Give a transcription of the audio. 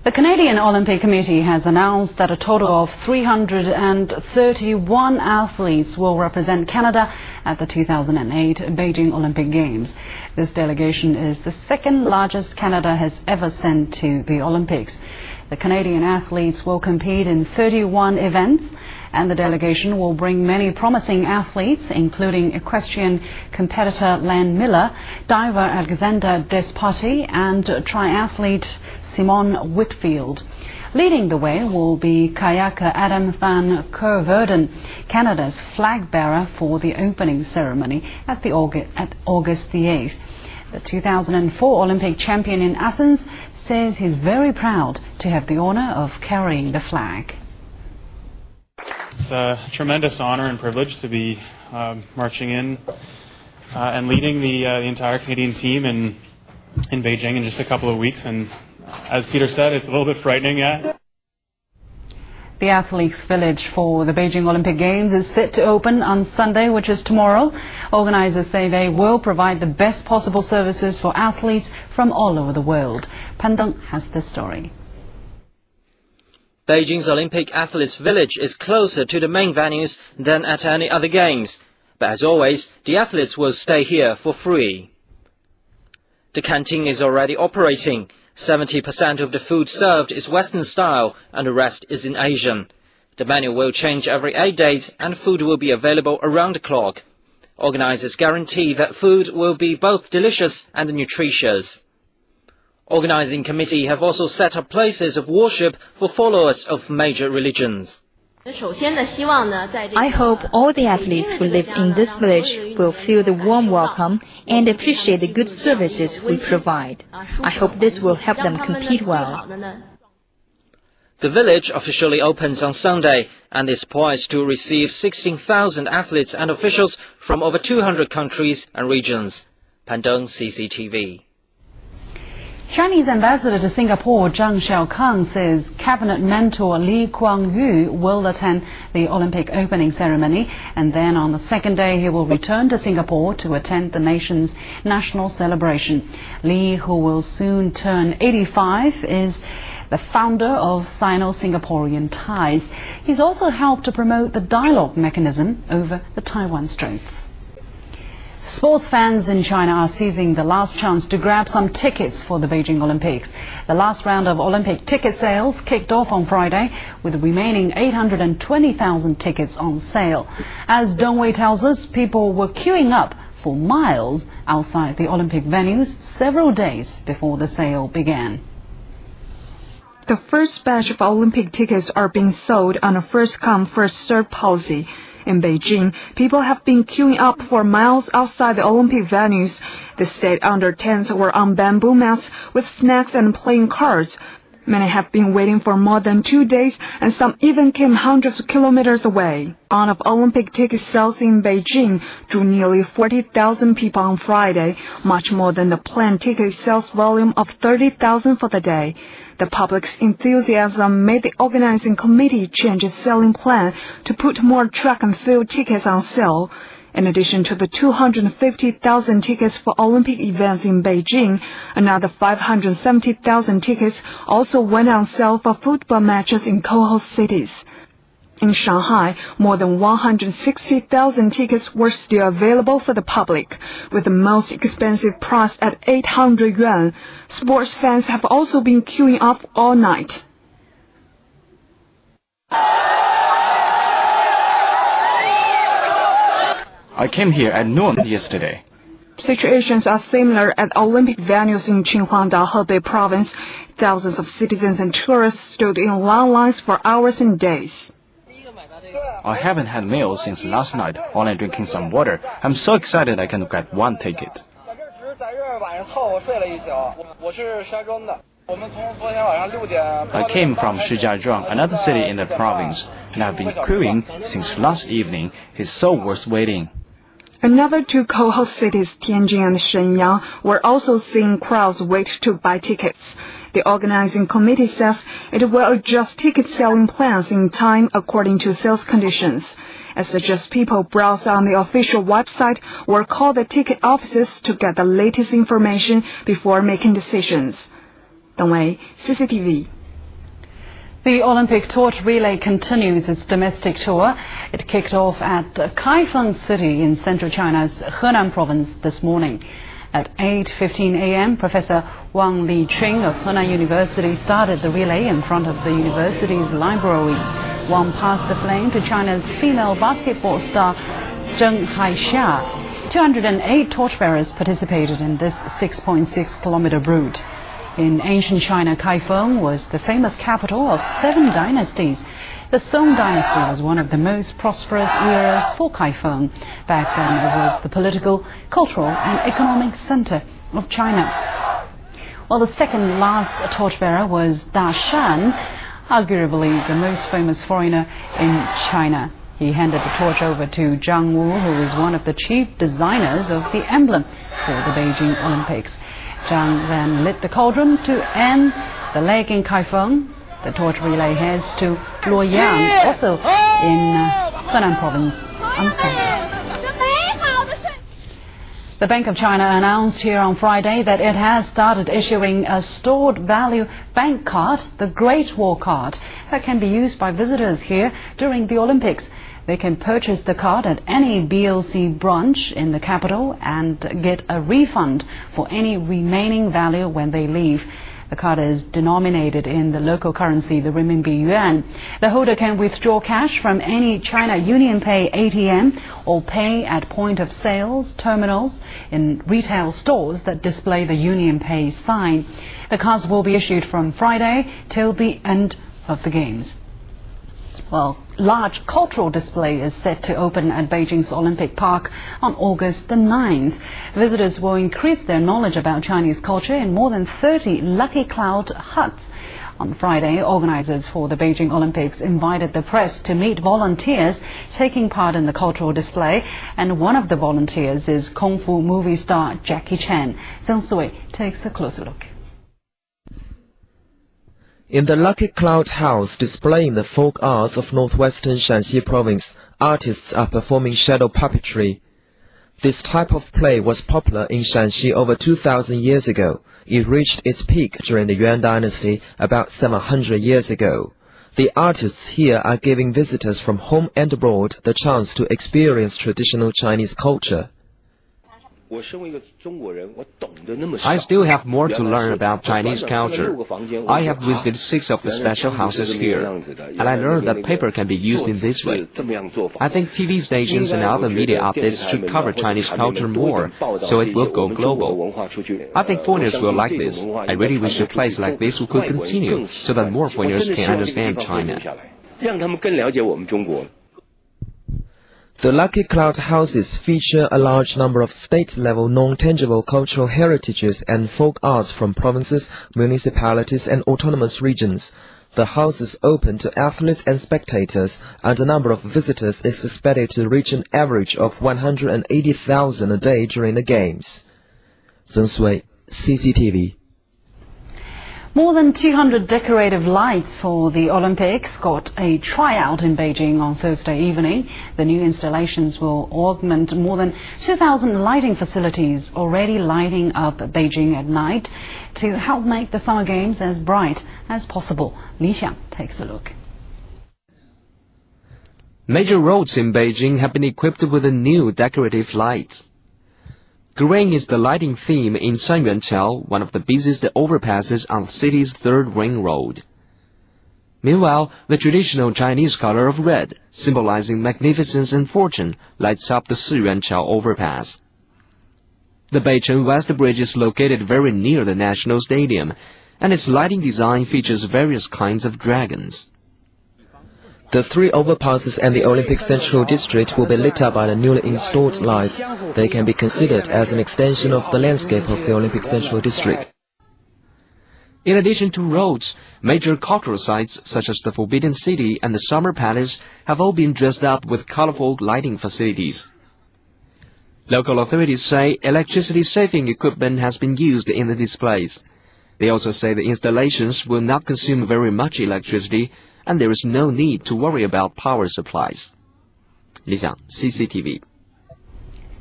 The Canadian Olympic Committee has announced that a total of 331 athletes will represent Canada at the 2008 Beijing Olympic Games. This delegation is the second largest Canada has ever sent to the Olympics. The Canadian athletes will compete in 31 events, and the delegation will bring many promising athletes, including equestrian competitor Len Miller, diver Alexander Despoti, and triathlete Simone Whitfield. Leading the way will be kayaker Adam van Kerverden, Canada's flag bearer for the opening ceremony at August the 8th. The 2004 Olympic champion in Athens says he's very proud to have the honor of carrying the flag. It's a tremendous honor and privilege to be marching in and leading the entire Canadian team in Beijing in just a couple of weeks. And as Peter said, it's a little bit frightening yet. The Athletes Village for the Beijing Olympic Games is set to open on Sunday, which is tomorrow. Organizers say they will provide the best possible services for athletes from all over the world. Pan Deng has the story. Beijing's Olympic Athletes Village is closer to the main venues than at any other games. But as always, the athletes will stay here for free. The canteen is already operating. 70% of the food served is Western style and the rest is in Asian. The menu will change every 8 days and food will be available around the clock. Organizers guarantee that food will be both delicious and nutritious. Organizing committee have also set up places of worship for followers of major religions. I hope all the athletes who live in this village will feel the warm welcome and appreciate the good services we provide. I hope this will help them compete well. The village officially opens on Sunday and is poised to receive 16,000 athletes and officials from over 200 countries and regions. Pan Deng, CCTV. Chinese ambassador to Singapore Zhang Xiaokang says cabinet mentor Lee Kuan Yew will attend the Olympic opening ceremony, and then on the second day he will return to Singapore to attend the nation's national celebration. Lee, who will soon turn 85, is the founder of Sino-Singaporean ties. He's also helped to promote the dialogue mechanism over the Taiwan Straits. Sports fans in China are seizing the last chance to grab some tickets for the Beijing Olympics. The last round of Olympic ticket sales kicked off on Friday, with the remaining 820,000 tickets on sale. As Dong Wei tells us, people were queuing up for miles outside the Olympic venues several days before the sale began. The first batch of Olympic tickets are being sold on a first-come, first-served policy. In Beijing, people have been queuing up for miles outside the Olympic venues. They stayed under tents or on bamboo mats with snacks and playing cards. Many have been waiting for more than 2 days, and some even came hundreds of kilometers away. Round of Olympic ticket sales in Beijing drew nearly 40,000 people on Friday, much more than the planned ticket sales volume of 30,000 for the day. The public's enthusiasm made the organizing committee change its selling plan to put more track and field tickets on sale. In addition to the 250,000 tickets for Olympic events in Beijing, another 570,000 tickets also went on sale for football matches in co-host cities. In Shanghai, more than 160,000 tickets were still available for the public, with the most expensive price at 800 yuan. Sports fans have also been queuing up all night. I came here at noon yesterday. Situations are similar at Olympic venues in Qinhuangdao, Hebei province. Thousands of citizens and tourists stood in long lines for hours and days. I haven't had meals since last night, only drinking some water. I'm so excited I can get one ticket. I came from Shijiazhuang, another city in the province, and I've been queuing since last evening. It's so worth waiting. Another two co-host cities, Tianjin and Shenyang, were also seeing crowds wait to buy tickets. The organizing committee says it will adjust ticket selling plans in time according to sales conditions. It suggests people browse on the official website or call the ticket offices to get the latest information before making decisions. Dong Wei, CCTV. The Olympic torch relay continues its domestic tour. It kicked off at Kaifeng City in central China's Henan province this morning. At 8:15 a.m., Professor Wang Liqing of Henan University started the relay in front of the university's library. Wang passed the flame to China's female basketball star Zheng Haixia. 208 torchbearers participated in this 6.6-kilometer route. In ancient China, Kaifeng was the famous capital of 7 dynasties. The Song dynasty was one of the most prosperous eras for Kaifeng. Back then, it was the political, cultural and economic center of China. While the second last torchbearer was Da Shan, arguably the most famous foreigner in China. He handed the torch over to Zhang Wu, who is one of the chief designers of the emblem for the Beijing Olympics. Zhang then lit the cauldron to end the leg in Kaifeng. The torch relay heads to Luoyang, also in Henan province, on Saturday. The Bank of China announced here on Friday that it has started issuing a stored value bank card, the Great Wall card, that can be used by visitors here during the Olympics. They can purchase the card at any BOC branch in the capital and get a refund for any remaining value when they leave. The card is denominated in the local currency, the renminbi yuan. The holder can withdraw cash from any China UnionPay ATM or pay at point of sales, terminals, in retail stores that display the UnionPay sign. The cards will be issued from Friday till the end of the Games. Well, large cultural display is set to open at Beijing's Olympic Park on August the 9th. Visitors will increase their knowledge about Chinese culture in more than 30 Lucky Cloud huts. On Friday, organizers for the Beijing Olympics invited the press to meet volunteers taking part in the cultural display, and one of the volunteers is Kung Fu movie star Jackie Chan. Zheng Sui takes a closer look. In the Lucky Cloud House displaying the folk arts of northwestern Shanxi province, artists are performing shadow puppetry. This type of play was popular in Shanxi over 2,000 years ago. It reached its peak during the Yuan dynasty about 700 years ago. The artists here are giving visitors from home and abroad the chance to experience traditional Chinese culture. I still have more to learn about Chinese culture. I have visited 6 of the special houses here, and I learned that paper can be used in this way. I think TV stations and other media outlets should cover Chinese culture more, so it will go global. I think foreigners will like this. I really wish a place like this could continue, so that more foreigners can understand China. The Lucky Cloud houses feature a large number of state-level non-tangible cultural heritages and folk arts from provinces, municipalities and autonomous regions. The houses open to athletes and spectators, and the number of visitors is expected to reach an average of 180,000 a day during the Games. Zheng Sui, CCTV. More than 200 decorative lights for the Olympics got a tryout in Beijing on Thursday evening. The new installations will augment more than 2,000 lighting facilities already lighting up Beijing at night to help make the Summer Games as bright as possible. Li Xiang takes a look. Major roads in Beijing have been equipped with the new decorative lights. Green is the lighting theme in Sanyuanqiao, one of the busiest overpasses on the city's third ring road. Meanwhile, the traditional Chinese color of red, symbolizing magnificence and fortune, lights up the Siyuanqiao overpass. The Beicheng West Bridge is located very near the National Stadium, and its lighting design features various kinds of dragons. The 3 overpasses and the Olympic Central District will be lit up by the newly installed lights. They can be considered as an extension of the landscape of the Olympic Central District. In addition to roads, major cultural sites such as the Forbidden City and the Summer Palace have all been dressed up with colorful lighting facilities. Local authorities say electricity-saving equipment has been used in the displays. They also say the installations will not consume very much electricity, and there is no need to worry about power supplies. Li Xiang, CCTV.